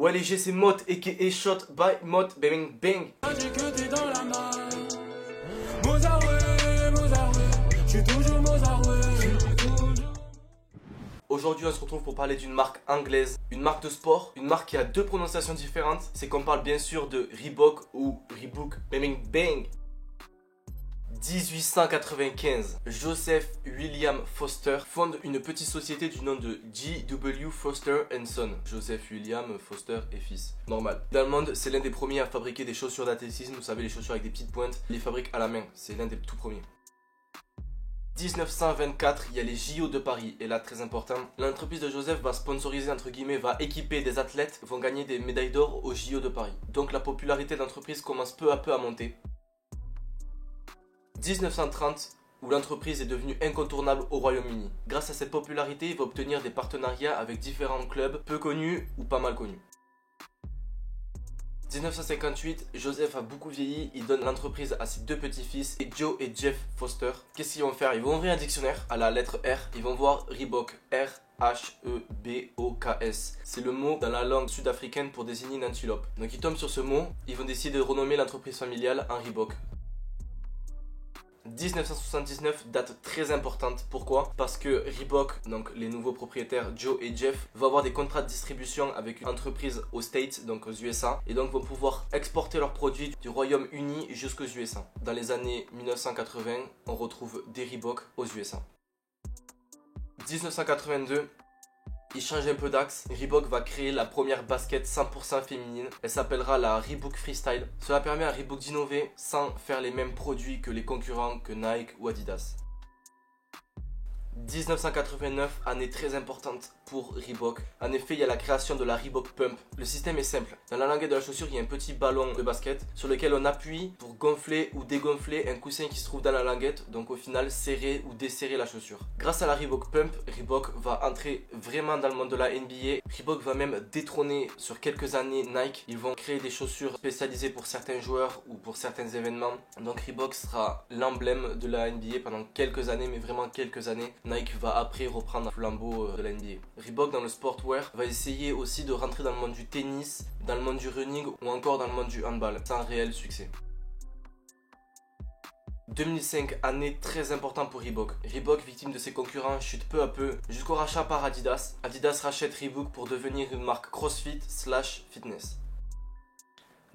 Ouais les G c'est Mot aka Shot by Mot bang bang. Aujourd'hui on se retrouve pour parler d'une marque anglaise, une marque de sport, une marque qui a deux prononciations différentes. C'est qu'on parle bien sûr de Reebok ou Reebok bang bang. 1895, Joseph William Foster fonde une petite société du nom de J.W. Foster & Son. Joseph William Foster et fils. Normal. Dans le monde, c'est l'un des premiers à fabriquer des chaussures d'athlétisme. Vous savez, les chaussures avec des petites pointes. Il les fabrique à la main. C'est l'un des tout premiers. 1924, il y a les JO de Paris. Et là, très important, l'entreprise de Joseph va sponsoriser, entre guillemets, va équiper des athlètes qui vont gagner des médailles d'or aux JO de Paris. Donc la popularité de l'entreprise commence peu à peu à monter. 1930, où l'entreprise est devenue incontournable au Royaume-Uni. Grâce à cette popularité, il va obtenir des partenariats avec différents clubs peu connus ou pas mal connus. 1958, Joseph a beaucoup vieilli, il donne l'entreprise à ses deux petits-fils, Joe et Jeff Foster. Qu'est-ce qu'ils vont faire? Ils vont ouvrir un dictionnaire à la lettre R, ils vont voir Reebok, R-H-E-B-O-K-S. C'est le mot dans la langue sud-africaine pour désigner une antilope. Donc ils tombent sur ce mot, ils vont décider de renommer l'entreprise familiale en Reebok. 1979, date très importante. Pourquoi? Parce que Reebok, donc les nouveaux propriétaires Joe et Jeff, vont avoir des contrats de distribution avec une entreprise aux States, donc aux USA, et donc vont pouvoir exporter leurs produits du Royaume-Uni jusqu'aux USA. Dans les années 1980, on retrouve des Reebok aux USA. 1982, il change un peu d'axe. Reebok va créer la première basket 100% féminine. Elle s'appellera la Reebok Freestyle. Cela permet à Reebok d'innover sans faire les mêmes produits que les concurrents que Nike ou Adidas. 1989, année très importante pour Reebok. En effet, il y a la création de la Reebok Pump. Le système est simple. Dans la languette de la chaussure, il y a un petit ballon de basket sur lequel on appuie pour gonfler ou dégonfler un coussin qui se trouve dans la languette. Donc au final, serrer ou desserrer la chaussure. Grâce à la Reebok Pump, Reebok va entrer vraiment dans le monde de la NBA. Reebok va même détrôner sur quelques années Nike. Ils vont créer des chaussures spécialisées pour certains joueurs ou pour certains événements. Donc Reebok sera l'emblème de la NBA pendant quelques années, mais vraiment quelques années. Nike va après reprendre le flambeau de la NBA. Reebok dans le sportwear va essayer aussi de rentrer dans le monde du tennis, dans le monde du running ou encore dans le monde du handball, sans réel succès. 2005, année très importante pour Reebok. Reebok, victime de ses concurrents, chute peu à peu jusqu'au rachat par Adidas. Adidas rachète Reebok pour devenir une marque CrossFit/fitness.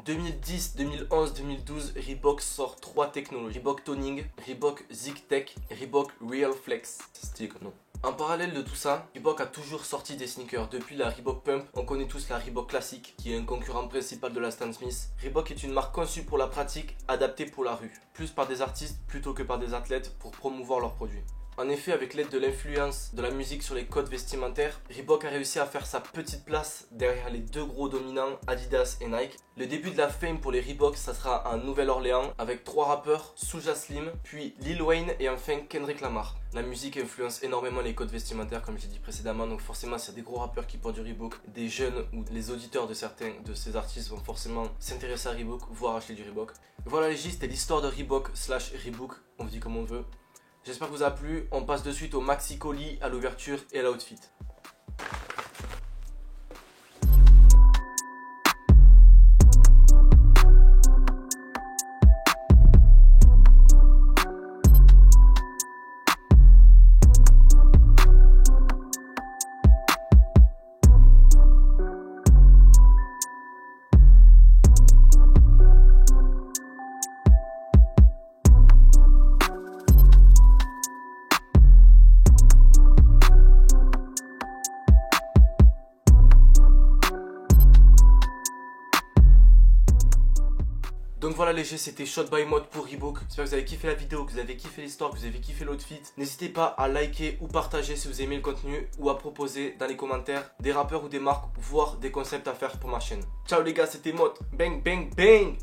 2010, 2011, 2012, Reebok sort 3 technologies. Reebok Toning, Reebok ZigTech, Reebok Real Flex. C'est stylé comme nom. En parallèle de tout ça, Reebok a toujours sorti des sneakers. Depuis la Reebok Pump, on connaît tous la Reebok classique, qui est un concurrent principal de la Stan Smith. Reebok est une marque conçue pour la pratique, adaptée pour la rue. Plus par des artistes plutôt que par des athlètes pour promouvoir leurs produits. En effet, avec l'aide de l'influence de la musique sur les codes vestimentaires, Reebok a réussi à faire sa petite place derrière les deux gros dominants Adidas et Nike. Le début de la fame pour les Reebok, ça sera en Nouvelle-Orléans avec 3 rappeurs, Soulja Slim, puis Lil Wayne et enfin Kendrick Lamar. La musique influence énormément les codes vestimentaires comme j'ai dit précédemment, donc forcément s'il y a des gros rappeurs qui portent du Reebok, des jeunes ou les auditeurs de certains de ces artistes vont forcément s'intéresser à Reebok, voire acheter du Reebok. Voilà les J, c'était l'histoire de Reebok/Reebok, on dit comme on veut. J'espère que vous a plu, on passe de suite au maxi colis, à l'ouverture et à l'outfit. Donc voilà les G, c'était Shot by Mode pour Reebok. J'espère que vous avez kiffé la vidéo, que vous avez kiffé l'histoire, que vous avez kiffé l'outfit. N'hésitez pas à liker ou partager si vous aimez le contenu ou à proposer dans les commentaires des rappeurs ou des marques, voire des concepts à faire pour ma chaîne. Ciao les gars, c'était Mode. Bang bang bang.